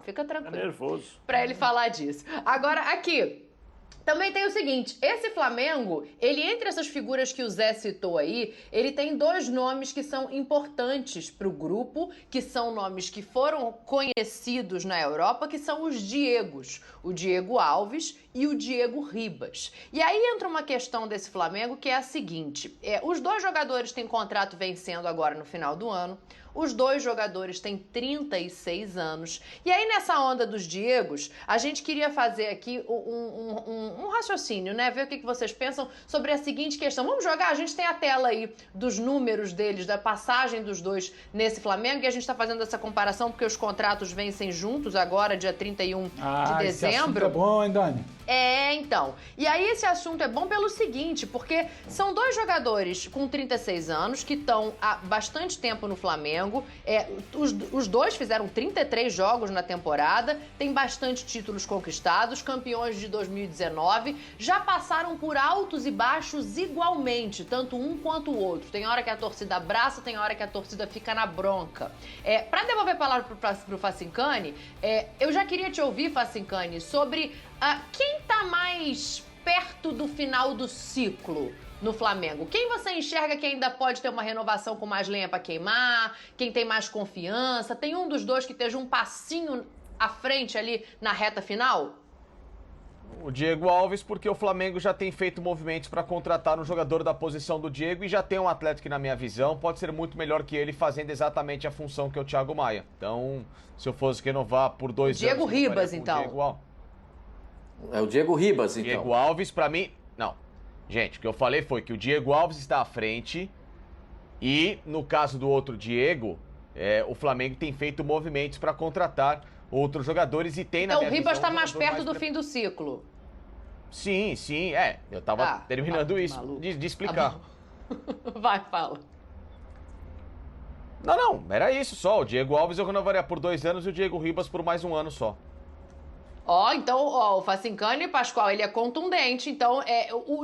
fica tranquilo. É nervoso. Pra ele falar disso. Agora, aqui... Também tem o seguinte, esse Flamengo, ele entre essas figuras que o Zé citou aí, ele tem dois nomes que são importantes para o grupo, que são nomes que foram conhecidos na Europa, que são os Diegos, o Diego Alves e o Diego Ribas. E aí entra uma questão desse Flamengo que é a seguinte, os dois jogadores têm contrato vencendo agora no final do ano, os dois jogadores têm 36 anos. E aí, nessa onda dos Diegos, a gente queria fazer aqui um raciocínio, né? Ver o que vocês pensam sobre a seguinte questão. Vamos jogar? A gente tem a tela aí dos números deles, da passagem dos dois nesse Flamengo, e a gente está fazendo essa comparação porque os contratos vencem juntos agora, dia 31 de dezembro. Esse assunto é bom, hein, Dani? Então. E aí esse assunto é bom pelo seguinte, porque são dois jogadores com 36 anos que estão há bastante tempo no Flamengo. Os dois fizeram 33 jogos na temporada, tem bastante títulos conquistados, campeões de 2019, já passaram por altos e baixos igualmente, tanto um quanto o outro. Tem hora que a torcida abraça, tem hora que a torcida fica na bronca. Para devolver a palavra pro Facincani, eu já queria te ouvir, Facincani, sobre quem tá mais perto do final do ciclo no Flamengo? Quem você enxerga que ainda pode ter uma renovação com mais lenha pra queimar? Quem tem mais confiança? Tem um dos dois que esteja um passinho à frente ali na reta final? O Diego Alves, porque o Flamengo já tem feito movimentos para contratar um jogador da posição do Diego e já tem um atleta que, na minha visão, pode ser muito melhor que ele, fazendo exatamente a função que é o Thiago Maia. Então, se eu fosse renovar por 2 anos... Diego Ribas, então. É o Diego Ribas, então. Diego Alves, pra mim... Não. Gente, o que eu falei foi que o Diego Alves está à frente e, no caso do outro Diego, o Flamengo tem feito movimentos para contratar outros jogadores e tem, na minha visão... Então o Ribas está mais perto do fim do ciclo. Sim. Eu tava terminando isso de explicar. Vai, fala. Não, era isso só. O Diego Alves eu renovaria por 2 anos e o Diego Ribas por mais 1 ano só. Então, o Facincani, Pascoal, ele é contundente. Então, o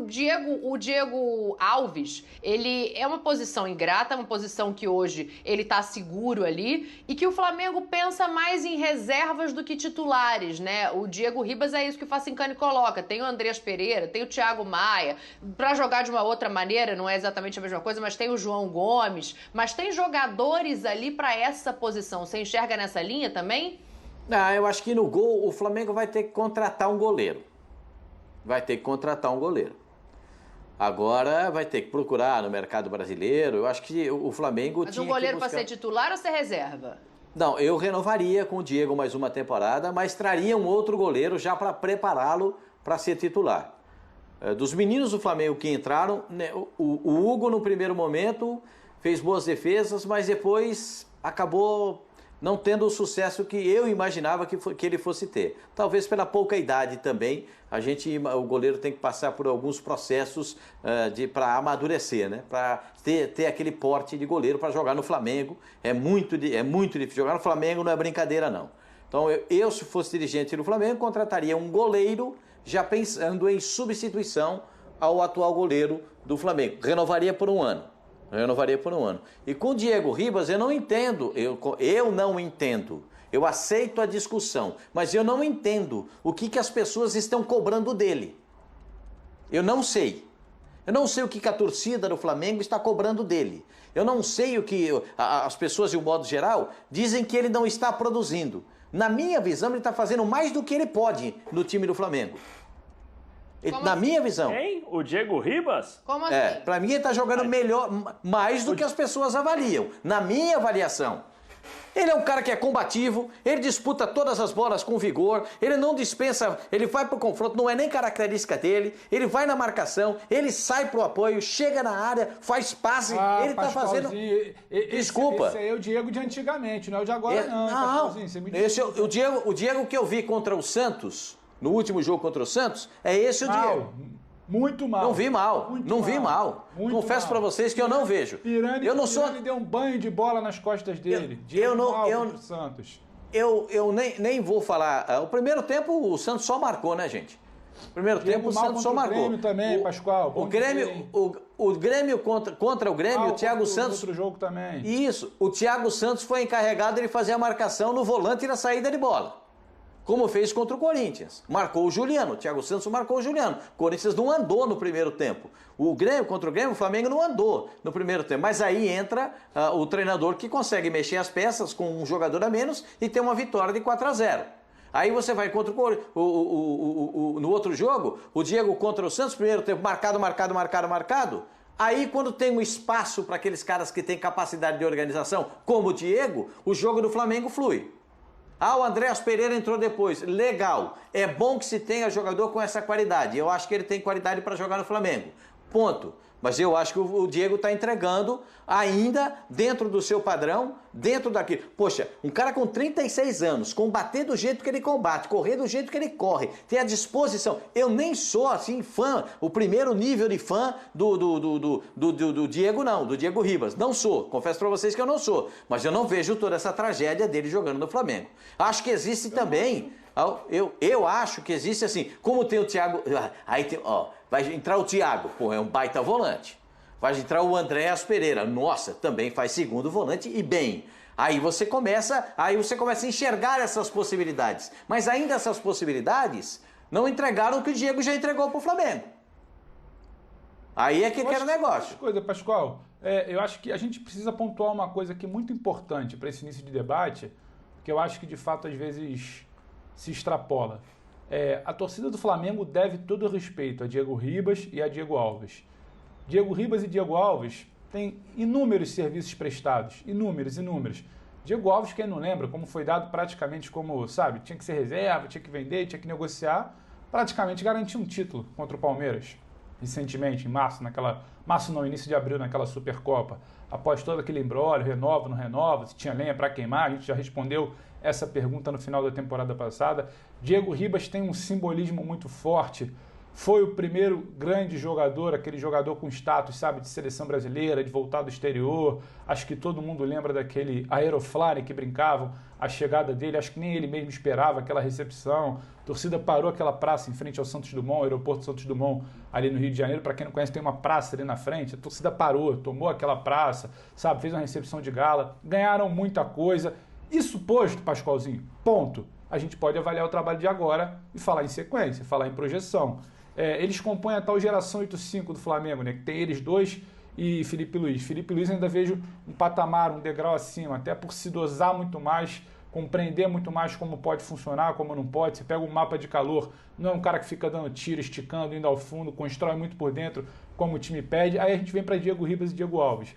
Diego Alves, ele é uma posição ingrata, uma posição que hoje ele tá seguro ali e que o Flamengo pensa mais em reservas do que titulares, né? O Diego Ribas é isso que o Facincani coloca. Tem o Andreas Pereira, tem o Thiago Maia. Pra jogar de uma outra maneira, não é exatamente a mesma coisa, mas tem o João Gomes. Mas tem jogadores ali pra essa posição. Você enxerga nessa linha também? Eu acho que no gol o Flamengo vai ter que contratar um goleiro. Agora vai ter que procurar no mercado brasileiro. Eu acho que o Flamengo Mas tinha um goleiro que buscar... para ser titular ou ser reserva? Não, eu renovaria com o Diego mais uma temporada, mas traria um outro goleiro já para prepará-lo para ser titular. Dos meninos do Flamengo que entraram, né, o Hugo no primeiro momento fez boas defesas, mas depois acabou não tendo o sucesso que eu imaginava que ele fosse ter. Talvez pela pouca idade também, o goleiro tem que passar por alguns processos para amadurecer, né? Para ter aquele porte de goleiro para jogar no Flamengo. É muito difícil. Jogar no Flamengo não é brincadeira, não. Então, eu se fosse dirigente do Flamengo, contrataria um goleiro já pensando em substituição ao atual goleiro do Flamengo. Renovaria por 1 ano. E com o Diego Ribas eu não entendo, eu não entendo. Eu aceito a discussão, mas eu não entendo o que as pessoas estão cobrando dele. Eu não sei. Eu não sei o que a torcida do Flamengo está cobrando dele. Eu não sei o que as pessoas, de um modo geral, dizem que ele não está produzindo. Na minha visão, ele está fazendo mais do que ele pode no time do Flamengo. Minha visão. Quem? O Diego Ribas? Como assim? Pra mim ele tá jogando melhor, mais do que as pessoas avaliam. Na minha avaliação. Ele é um cara que é combativo, ele disputa todas as bolas com vigor, ele não dispensa, ele vai pro confronto, não é nem característica dele, ele vai na marcação, ele sai pro apoio, chega na área, faz passe, ele tá fazendo... Desculpa. Esse aí é o Diego de antigamente, não é o de agora não. Você me o Diego que eu vi contra o Santos, no último jogo contra o Santos, é esse o Diego. Muito mal. Não vi mal. Confesso para vocês que eu não vejo. Pirani deu um banho de bola nas costas dele. Santos. Eu nem vou falar. O primeiro tempo o Santos só marcou, né, gente? O primeiro tempo o Santos só marcou. O Grêmio também, Pascoal. O Grêmio contra o Grêmio, o Thiago Santos... Outro jogo também. Isso. O Thiago Santos foi encarregado de fazer a marcação no volante e na saída de bola. como fez contra o Corinthians. Marcou o Juliano, o Thiago Santos marcou o Juliano. O Corinthians não andou no primeiro tempo. O Grêmio, contra o Grêmio, o Flamengo não andou no primeiro tempo. Mas aí entra o treinador que consegue mexer as peças com um jogador a menos e ter uma vitória de 4-0. Aí você vai contra no outro jogo, o Diego contra o Santos, primeiro tempo marcado. Aí quando tem um espaço para aqueles caras que têm capacidade de organização, como o Diego, o jogo do Flamengo flui. O Andréas Pereira entrou depois. Legal. É bom que se tenha jogador com essa qualidade. Eu acho que ele tem qualidade para jogar no Flamengo. Ponto. Mas eu acho que o Diego está entregando ainda dentro do seu padrão, dentro daquilo. Poxa, um cara com 36 anos, combater do jeito que ele combate, correr do jeito que ele corre, ter a disposição. Eu nem sou, assim, fã, o primeiro nível de fã do Diego, não, do Diego Ribas. Não sou. Confesso para vocês que eu não sou. Mas eu não vejo toda essa tragédia dele jogando no Flamengo. Acho que existe também... Eu acho que existe assim, como tem o Thiago, aí tem, vai entrar o Thiago, pô, é um baita volante. Vai entrar o Andréas Pereira, nossa, também faz segundo volante e bem. Aí você começa a enxergar essas possibilidades. Mas ainda essas possibilidades não entregaram o que o Diego já entregou para o Flamengo. Aí é que era o negócio. Coisa, Pascoal, eu acho que a gente precisa pontuar uma coisa aqui muito importante para esse início de debate, que eu acho que de fato às vezes se extrapola. A torcida do Flamengo deve todo o respeito a Diego Ribas e a Diego Alves. Diego Ribas e Diego Alves têm inúmeros serviços prestados, inúmeros. Diego Alves, quem não lembra, como foi dado praticamente como, sabe, tinha que ser reserva, tinha que vender, tinha que negociar, praticamente garantiu um título contra o Palmeiras, recentemente, em início de abril, naquela Supercopa. Após todo aquele imbróglio, renova, não renova, se tinha lenha para queimar, a gente já respondeu essa pergunta no final da temporada passada. Diego Ribas tem um simbolismo muito forte. Foi o primeiro grande jogador, aquele jogador com status, sabe, de seleção brasileira, de voltar do exterior. Acho que todo mundo lembra daquele aeroflare que brincavam, a chegada dele. Acho que nem ele mesmo esperava aquela recepção. A torcida parou aquela praça em frente ao Santos Dumont, aeroporto Santos Dumont, ali no Rio de Janeiro. Para quem não conhece, tem uma praça ali na frente. A torcida parou, tomou aquela praça, sabe, fez uma recepção de gala. Ganharam muita coisa. Isso posto, Pascoalzinho, ponto. A gente pode avaliar o trabalho de agora e falar em sequência, falar em projeção. Eles compõem a tal geração 8-5 do Flamengo, né? Que tem eles dois e Felipe Luiz. Felipe Luiz ainda vejo um patamar, um degrau acima, até por se dosar muito mais, compreender muito mais como pode funcionar, como não pode. Você pega um mapa de calor, não é um cara que fica dando tiro, esticando, indo ao fundo, constrói muito por dentro, como o time pede. Aí a gente vem para Diego Ribas e Diego Alves.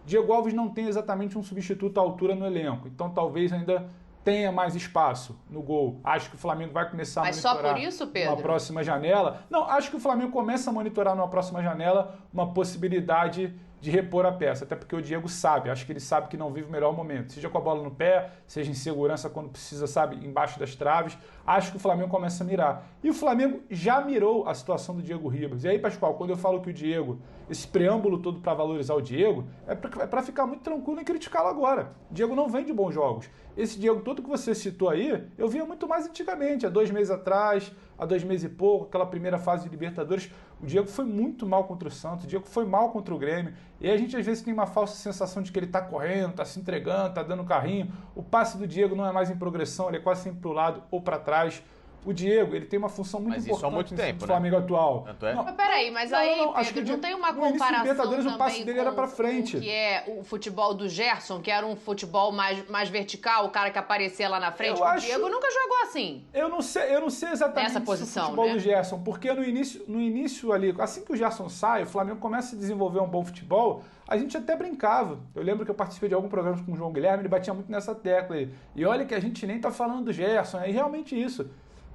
Diego Alves não tem exatamente um substituto à altura no elenco, então talvez ainda tenha mais espaço no gol. Acho que o Flamengo vai começar a monitorar. Mas só por isso, Pedro? Numa próxima janela. Não, acho que o Flamengo começa a monitorar numa próxima janela uma possibilidade de repor a peça, até porque o Diego sabe, acho que ele sabe que não vive o melhor momento, seja com a bola no pé, seja em segurança quando precisa, sabe, embaixo das traves. Acho que o Flamengo começa a mirar. E o Flamengo já mirou a situação do Diego Ribas. E aí, Pascoal, quando eu falo que o Diego, esse preâmbulo todo para valorizar o Diego, é para ficar muito tranquilo em criticá-lo agora. O Diego não vem de bons jogos. Esse Diego todo que você citou aí, eu via muito mais antigamente, há 2 meses atrás, há 2 meses e pouco, aquela primeira fase de Libertadores. O Diego foi muito mal contra o Santos, o Diego foi mal contra o Grêmio. E aí a gente às vezes tem uma falsa sensação de que ele está correndo, está se entregando, está dando carrinho. O passe do Diego não é mais em progressão, ele é quase sempre para o lado ou para trás. O Diego, ele tem uma função muito importante isso há muito tempo, no Flamengo atual. Tanto é? Não, mas peraí, mas aí, Pedro, acho que não tem uma no início do comparação Libertadores, também o passe dele era pra frente. com o que é o futebol do Gerson, que era um futebol mais vertical, o cara que aparecia lá na frente? O Diego nunca jogou assim. Eu não sei exatamente nessa posição, o futebol, né, do Gerson, porque no início ali, assim que o Gerson sai, o Flamengo começa a desenvolver um bom futebol, a gente até brincava. Eu lembro que eu participei de alguns programas com o João Guilherme, ele batia muito nessa tecla aí. E olha que a gente nem tá falando do Gerson, é realmente isso.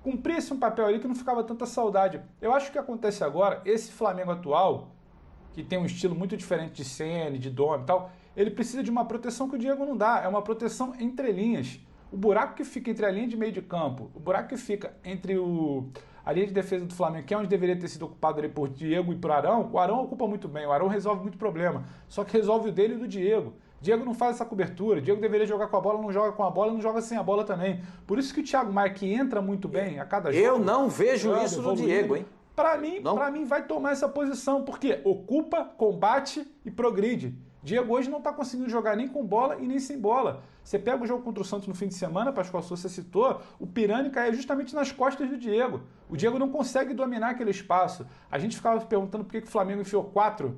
Cumpria-se um papel ali que não ficava tanta saudade. Eu acho que o que acontece agora, esse Flamengo atual, que tem um estilo muito diferente de Ceni, de Dome e tal, ele precisa de uma proteção que o Diego não dá. É uma proteção entre linhas. O buraco que fica entre a linha de meio de campo, o buraco que fica entre a linha de defesa do Flamengo, que é onde deveria ter sido ocupado ali por Diego e por Arão, o Arão ocupa muito bem, o Arão resolve muito problema. Só que resolve o dele e do Diego. Diego não faz essa cobertura, Diego deveria jogar com a bola, não joga com a bola, não joga sem a bola também. Por isso que o Thiago Maia, que entra muito bem a cada jogo... Eu não vejo isso no Diego, hein? Pra mim vai tomar essa posição, porque ocupa, combate e progride. Diego hoje não está conseguindo jogar nem com bola e nem sem bola. Você pega o jogo contra o Santos no fim de semana, Pascoal, se você citou, o Pirani caiu justamente nas costas do Diego. O Diego não consegue dominar aquele espaço. A gente ficava perguntando por que o Flamengo enfiou 4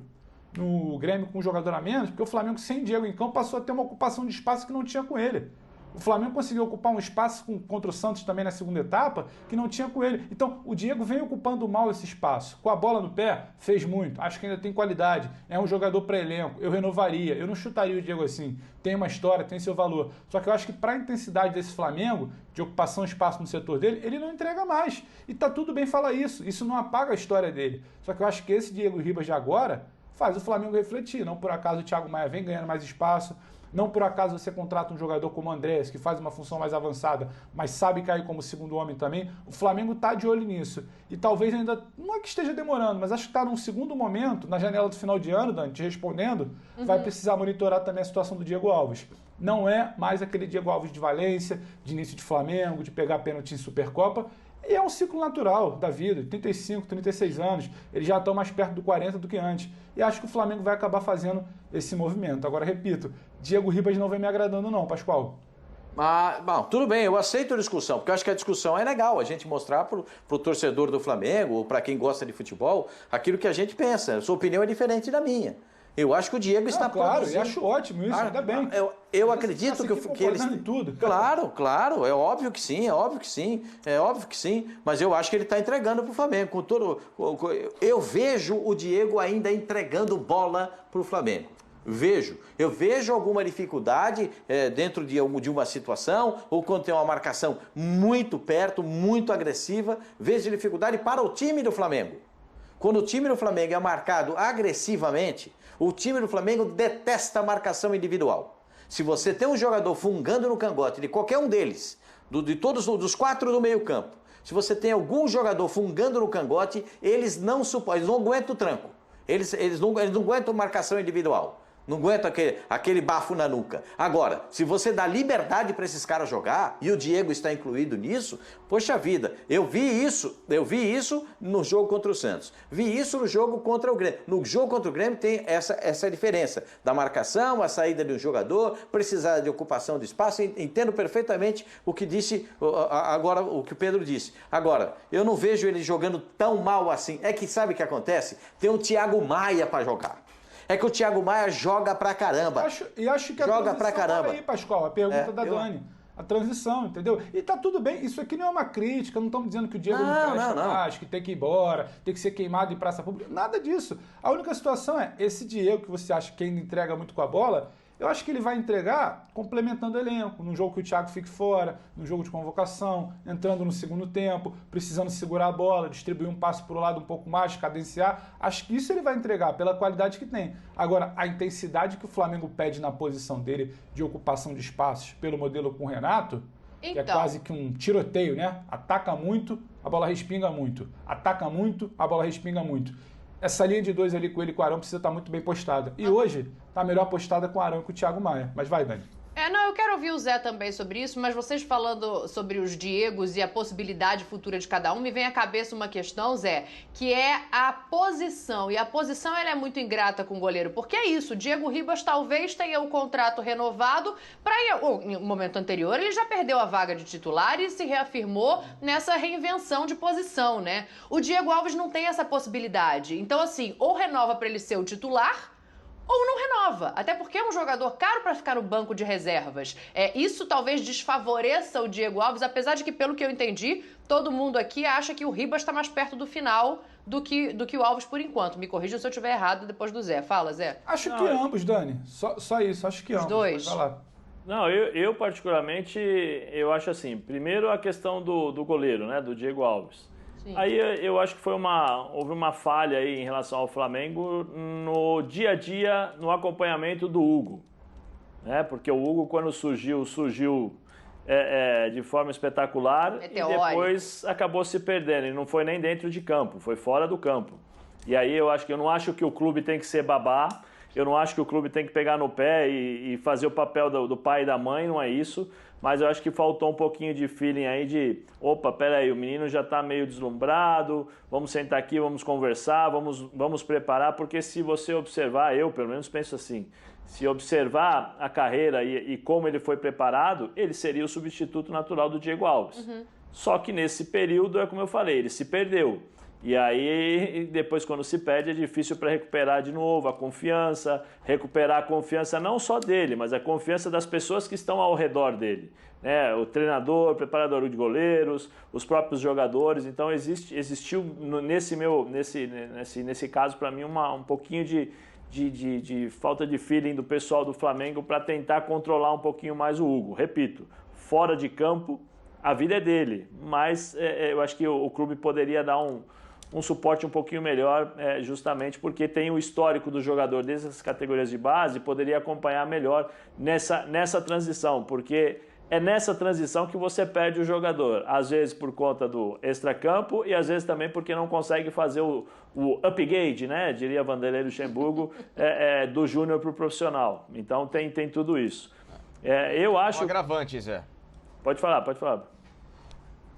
no Grêmio com um jogador a menos, porque o Flamengo sem Diego em campo passou a ter uma ocupação de espaço que não tinha com ele. O Flamengo conseguiu ocupar um espaço contra o Santos também na segunda etapa que não tinha com ele. Então, o Diego vem ocupando mal esse espaço. Com a bola no pé, fez muito. Acho que ainda tem qualidade. É um jogador para elenco. Eu renovaria. Eu não chutaria o Diego assim. Tem uma história, tem seu valor. Só que eu acho que para a intensidade desse Flamengo, de ocupação de espaço no setor dele, ele não entrega mais. E tá tudo bem falar isso. Isso não apaga a história dele. Só que eu acho que esse Diego Ribas de agora faz o Flamengo refletir. Não por acaso o Thiago Maia vem ganhando mais espaço. Não por acaso você contrata um jogador como o Andrés, que faz uma função mais avançada, mas sabe cair como segundo homem também. O Flamengo está de olho nisso. E talvez ainda, não é que esteja demorando, mas acho que está num segundo momento, na janela do final de ano, Dani, te respondendo, vai precisar monitorar também a situação do Diego Alves. Não é mais aquele Diego Alves de Valência, de início de Flamengo, de pegar pênalti em Supercopa. E é um ciclo natural da vida, 35, 36 anos, eles já estão mais perto do 40 do que antes. E acho que o Flamengo vai acabar fazendo esse movimento. Agora, repito, Diego Ribas não vem me agradando não, Pascoal. Bom, tudo bem, eu aceito a discussão, porque eu acho que a discussão é legal, a gente mostrar para o torcedor do Flamengo, ou para quem gosta de futebol, aquilo que a gente pensa. A sua opinião é diferente da minha. Eu acho que o Diego está claro, eu acho ótimo isso, ainda bem. Eu acredito que eles... tudo. Claro, é óbvio que sim, mas eu acho que ele está entregando para o Flamengo. Eu vejo o Diego ainda entregando bola para o Flamengo. Eu vejo alguma dificuldade dentro de uma situação, ou quando tem uma marcação muito perto, muito agressiva, vejo dificuldade para o time do Flamengo. Quando o time do Flamengo é marcado agressivamente, o time do Flamengo detesta a marcação individual. Se você tem um jogador fungando no cangote de qualquer um deles, de todos dos 4 do meio campo, se você tem algum jogador fungando no cangote, eles não aguentam o tranco. Eles não aguentam marcação individual. Não aguenta aquele bafo na nuca. Agora, se você dá liberdade para esses caras jogar, e o Diego está incluído nisso, poxa vida, eu vi isso no jogo contra o Santos. Vi isso no jogo contra o Grêmio. No jogo contra o Grêmio tem essa diferença da marcação, a saída de um jogador, precisar de ocupação de espaço. Entendo perfeitamente o que disse agora, o que o Pedro disse. Agora, eu não vejo ele jogando tão mal assim. É que sabe o que acontece? Tem o Thiago Maia para jogar. É que o Thiago Maia joga pra caramba. Acho que a joga pra caramba. Tá aí, Pascoal, a pergunta da Dani. A transição, entendeu? E tá tudo bem, isso aqui não é uma crítica, não estamos dizendo que o Diego não presta mais, que tem que ir embora, tem que ser queimado em praça pública, nada disso. A única situação é, esse Diego que você acha que ainda entrega muito com a bola, eu acho que ele vai entregar complementando o elenco, num jogo que o Thiago fique fora, num jogo de convocação, entrando no segundo tempo, precisando segurar a bola, distribuir um passo para o lado um pouco mais, cadenciar. Acho que isso ele vai entregar pela qualidade que tem. Agora, a intensidade que o Flamengo pede na posição dele de ocupação de espaços pelo modelo com o Renato, que é quase que um tiroteio, né? Ataca muito, a bola respinga muito. Ataca muito, a bola respinga muito. Essa linha de 2 ali com ele e com o Arão precisa estar muito bem postada. E hoje está melhor postada com o Arão e com o Thiago Maia. Mas vai, Dani. Eu quero ouvir o Zé também sobre isso, mas vocês falando sobre os Diegos e a possibilidade futura de cada um, me vem à cabeça uma questão, Zé, que é a posição. E a posição ela é muito ingrata com o goleiro, porque é isso, o Diego Ribas talvez tenha o contrato renovado em um momento anterior, ele já perdeu a vaga de titular e se reafirmou nessa reinvenção de posição, né? O Diego Alves não tem essa possibilidade. Então, assim, ou renova para ele ser o titular, ou não renova, até porque é um jogador caro para ficar no banco de reservas. Isso talvez desfavoreça o Diego Alves, apesar de que, pelo que eu entendi, todo mundo aqui acha que o Ribas está mais perto do final do que o Alves por enquanto. Me corrija se eu estiver errado depois do Zé. Fala, Zé. Acho que ambos, Dani. Só isso, acho que ambos. Os dois. Vai lá. Não, eu particularmente, eu acho assim, primeiro a questão do goleiro, né, do Diego Alves. Sim. Aí eu acho que houve uma falha aí em relação ao Flamengo no dia a dia, no acompanhamento do Hugo. Né? Porque o Hugo, quando surgiu de forma espetacular e depois acabou se perdendo. E não foi nem dentro de campo, foi fora do campo. E aí eu não acho que o clube tem que ser babá, eu não acho que o clube tem que pegar no pé e fazer o papel do pai e da mãe, não é isso. Mas eu acho que faltou um pouquinho de feeling aí de, opa, peraí, o menino já está meio deslumbrado, vamos sentar aqui, vamos conversar, vamos preparar, porque se você observar, eu pelo menos penso assim, se observar a carreira e como ele foi preparado, ele seria o substituto natural do Diego Alves. Só que nesse período, é como eu falei, ele se perdeu. E aí, depois, quando se perde, é difícil para recuperar de novo a confiança, recuperar a confiança não só dele, mas a confiança das pessoas que estão ao redor dele. Né? O treinador, o preparador de goleiros, os próprios jogadores. Então, existiu nesse caso, para mim, um pouquinho de falta de feeling do pessoal do Flamengo para tentar controlar um pouquinho mais o Hugo. Repito, fora de campo, a vida é dele, mas eu acho que o clube poderia dar um suporte um pouquinho melhor, justamente porque tem o histórico do jogador desde as categorias de base, poderia acompanhar melhor nessa transição, porque é nessa transição que você perde o jogador, às vezes por conta do extracampo e às vezes também porque não consegue fazer o upgrade, né, diria Vanderlei Luxemburgo, do júnior para o profissional. Então tem tudo isso. Eu acho... Um agravante, Zé. Pode falar.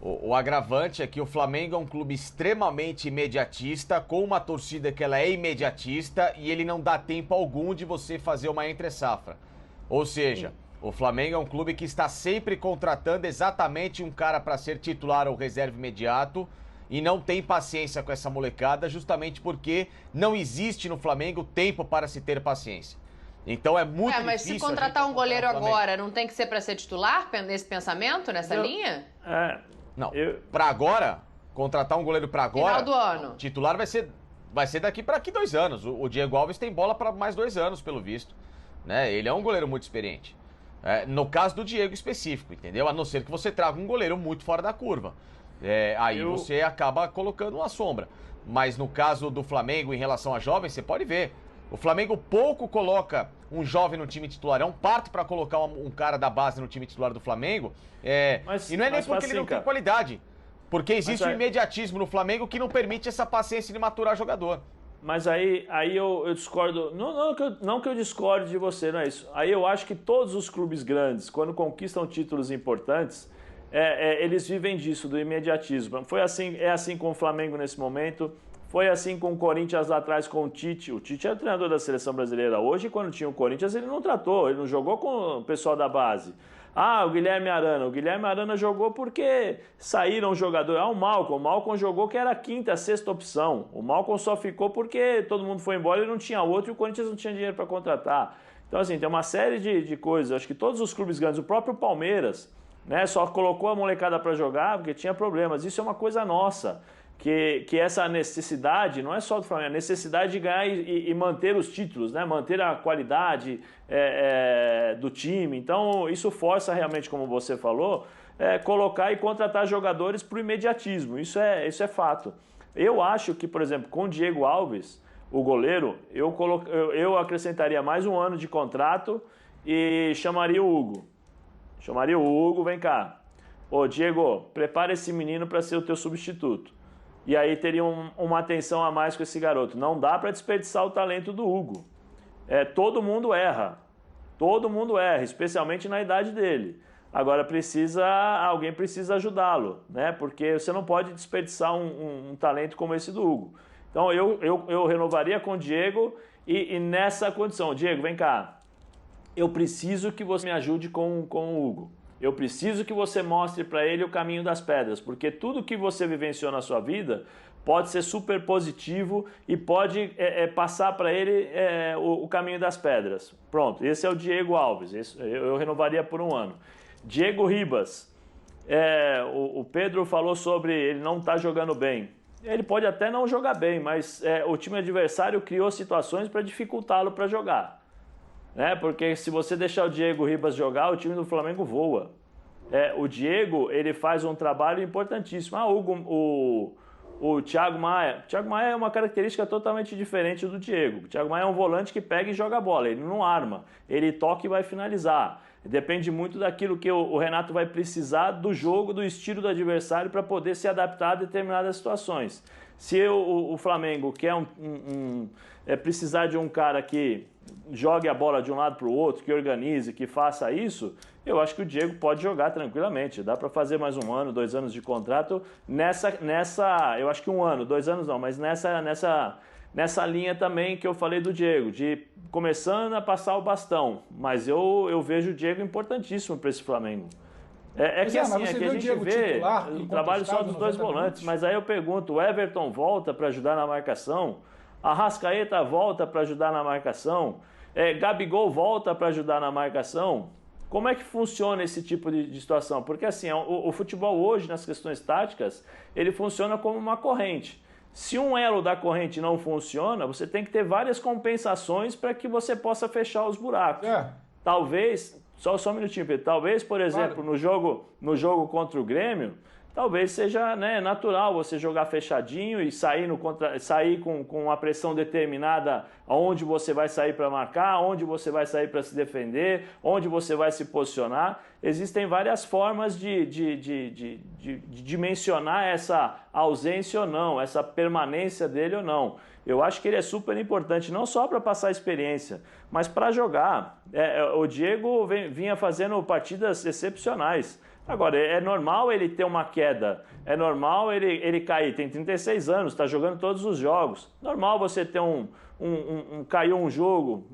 O agravante é que o Flamengo é um clube extremamente imediatista, com uma torcida que ela é imediatista e ele não dá tempo algum de você fazer uma entre-safra. Ou seja, o Flamengo é um clube que está sempre contratando exatamente um cara para ser titular ou reserva imediato e não tem paciência com essa molecada, justamente porque não existe no Flamengo tempo para se ter paciência. Então é muito difícil... Mas se contratar um goleiro agora, não tem que ser para ser titular nesse pensamento, nessa linha? Não, para agora, contratar um goleiro para agora... Final do ano. Titular vai ser daqui 2 anos. O Diego Alves tem bola para mais 2 anos, pelo visto. Né? Ele é um goleiro muito experiente. No caso do Diego específico, entendeu? A não ser que você traga um goleiro muito fora da curva. Aí você acaba colocando uma sombra. Mas no caso do Flamengo, em relação a jovens, você pode ver. O Flamengo pouco coloca um jovem no time titular. É um parto para colocar um cara da base no time titular do Flamengo. E não é nem porque ele não tem qualidade. Porque existe um imediatismo no Flamengo que não permite essa paciência de maturar jogador. Mas aí eu discordo. Não que eu discorde de você, não é isso. Aí eu acho que todos os clubes grandes, quando conquistam títulos importantes, eles vivem disso, do imediatismo. É assim com o Flamengo nesse momento. Foi assim com o Corinthians lá atrás com o Tite. O Tite é o treinador da seleção brasileira hoje, e quando tinha o Corinthians ele não tratou, ele não jogou com o pessoal da base. O Guilherme Arana. O Guilherme Arana jogou porque saíram jogadores. O Malcom jogou que era a 5ª, 6ª opção. O Malcom só ficou porque todo mundo foi embora e não tinha outro e o Corinthians não tinha dinheiro para contratar. Então, assim, tem uma série de coisas. Acho que todos os clubes grandes, o próprio Palmeiras, né, só colocou a molecada para jogar porque tinha problemas. Isso é uma coisa nossa. Que essa necessidade, não é só do Flamengo, a necessidade de ganhar e manter os títulos, né? Manter a qualidade do time. Então, isso força realmente, como você falou, colocar e contratar jogadores para o imediatismo. Isso é fato. Eu acho que, por exemplo, com o Diego Alves, o goleiro, eu acrescentaria mais 1 ano de contrato e chamaria o Hugo. Vem cá. Ô, Diego, prepara esse menino para ser o teu substituto. E aí teria uma atenção a mais com esse garoto. Não dá para desperdiçar o talento do Hugo. Todo mundo erra, especialmente na idade dele. Agora alguém precisa ajudá-lo, né? Porque você não pode desperdiçar um talento como esse do Hugo. Então eu renovaria com o Diego e nessa condição, Diego, vem cá. Eu preciso que você me ajude com o Hugo. Eu preciso que você mostre para ele o caminho das pedras, porque tudo que você vivenciou na sua vida pode ser super positivo e pode passar para ele o caminho das pedras. Pronto, esse é o Diego Alves, eu renovaria por 1 ano. Diego Ribas, o Pedro falou sobre ele não estar jogando bem. Ele pode até não jogar bem, mas o time adversário criou situações para dificultá-lo para jogar. Porque se você deixar o Diego Ribas jogar, o time do Flamengo voa. O Diego, ele faz um trabalho importantíssimo. O Thiago Maia. O Thiago Maia é uma característica totalmente diferente do Diego. O Thiago Maia é um volante que pega e joga a bola. Ele não arma. Ele toca e vai finalizar. Depende muito daquilo que o Renato vai precisar do jogo, do estilo do adversário para poder se adaptar a determinadas situações. Se o Flamengo quer precisar de um cara que jogue a bola de um lado para o outro, que organize, que faça isso, eu acho que o Diego pode jogar tranquilamente. Dá para fazer mais 1 ano, 2 anos de contrato eu acho que 1 ano, 2 anos não, mas nessa linha também que eu falei do Diego, de começando a passar o bastão, mas eu vejo o Diego importantíssimo para esse Flamengo. É que assim, é que a gente vê o trabalho só dos dois volantes, mas aí eu pergunto, o Everton volta para ajudar na marcação, a Arrascaeta volta para ajudar na marcação, Gabigol volta para ajudar na marcação. Como é que funciona esse tipo de situação? Porque assim, o futebol hoje, nas questões táticas, ele funciona como uma corrente. Se um elo da corrente não funciona, você tem que ter várias compensações para que você possa fechar os buracos. Talvez, só um minutinho, Pedro, talvez, por exemplo, no jogo contra o Grêmio, talvez seja, né, natural você jogar fechadinho e sair com uma pressão determinada aonde você vai sair para marcar, onde você vai sair para se defender, onde você vai se posicionar. Existem várias formas de dimensionar essa ausência ou não, essa permanência dele ou não. Eu acho que ele é super importante, não só para passar experiência, mas para jogar. O Diego vinha fazendo partidas excepcionais. Agora, é normal ele ter uma queda, é normal ele cair, tem 36 anos, está jogando todos os jogos. Normal você ter caiu um jogo,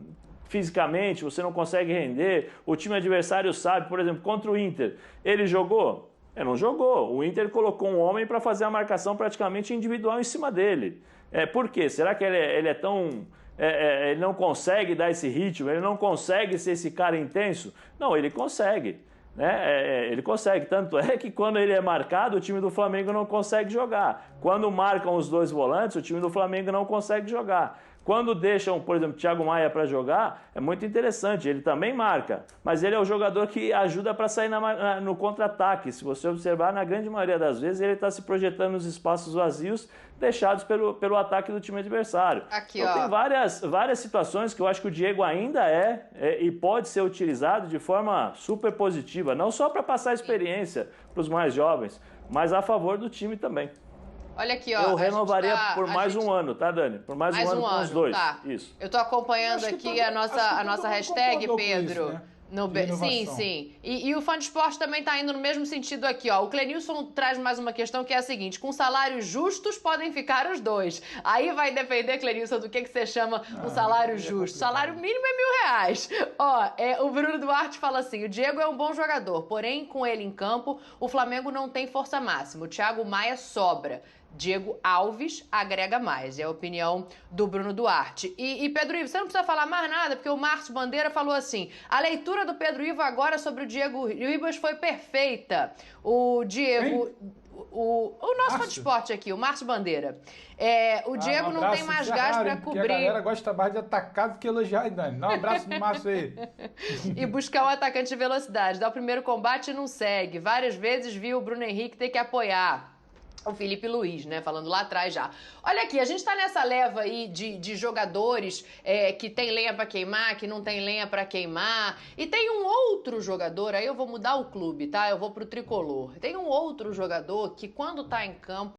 fisicamente, você não consegue render, o time adversário sabe, por exemplo, contra o Inter, ele jogou? Não jogou, o Inter colocou um homem para fazer a marcação praticamente individual em cima dele. Por quê? Será que ele é tão... ele não consegue dar esse ritmo, ele não consegue ser esse cara intenso? Não, ele consegue. Ele consegue, tanto é que quando ele é marcado, o time do Flamengo não consegue jogar. Quando marcam os dois volantes, o time do Flamengo não consegue jogar. Quando deixam, por exemplo, Thiago Maia para jogar, é muito interessante, ele também marca, mas ele é o jogador que ajuda para sair no contra-ataque. Se você observar, na grande maioria das vezes, ele está se projetando nos espaços vazios deixados pelo ataque do time adversário. Então, tem várias situações que eu acho que o Diego ainda e pode ser utilizado de forma super positiva, não só para passar experiência para os mais jovens, mas a favor do time também. Olha aqui, ó. Eu renovaria por mais um ano, tá, Dani? Por mais um ano com os dois. Tá. Isso. Eu tô acompanhando aqui a nossa hashtag, Pedro. Isso, né? Sim. E o Fã de Esporte também tá indo no mesmo sentido aqui, ó. O Clenilson traz mais uma questão que é a seguinte: com salários justos podem ficar os dois. Aí vai depender, Clenilson, do que você chama um salário justo. Salário mínimo é R$1.000. Ó, o Bruno Duarte fala assim: o Diego é um bom jogador, porém, com ele em campo, o Flamengo não tem força máxima. O Thiago Maia sobra. Diego Alves agrega mais, é a opinião do Bruno Duarte. E Pedro Ivo, você não precisa falar mais nada, porque o Márcio Bandeira falou assim: a leitura do Pedro Ivo agora sobre o Diego Ribas foi perfeita. O Diego... O nosso fã de esporte aqui, o Márcio Bandeira. O Diego não tem mais gás para cobrir. A galera gosta mais de atacar do que elogiar, Dani. Dá um abraço no Márcio aí. E buscar um atacante de velocidade. Dá o primeiro combate e não segue. Várias vezes viu o Bruno Henrique ter que apoiar. O Felipe Luiz, né? Falando lá atrás já. Olha aqui, a gente tá nessa leva aí de jogadores que tem lenha pra queimar, que não tem lenha pra queimar. E tem um outro jogador, aí eu vou mudar o clube, tá? Eu vou pro Tricolor. Tem um outro jogador que quando tá em campo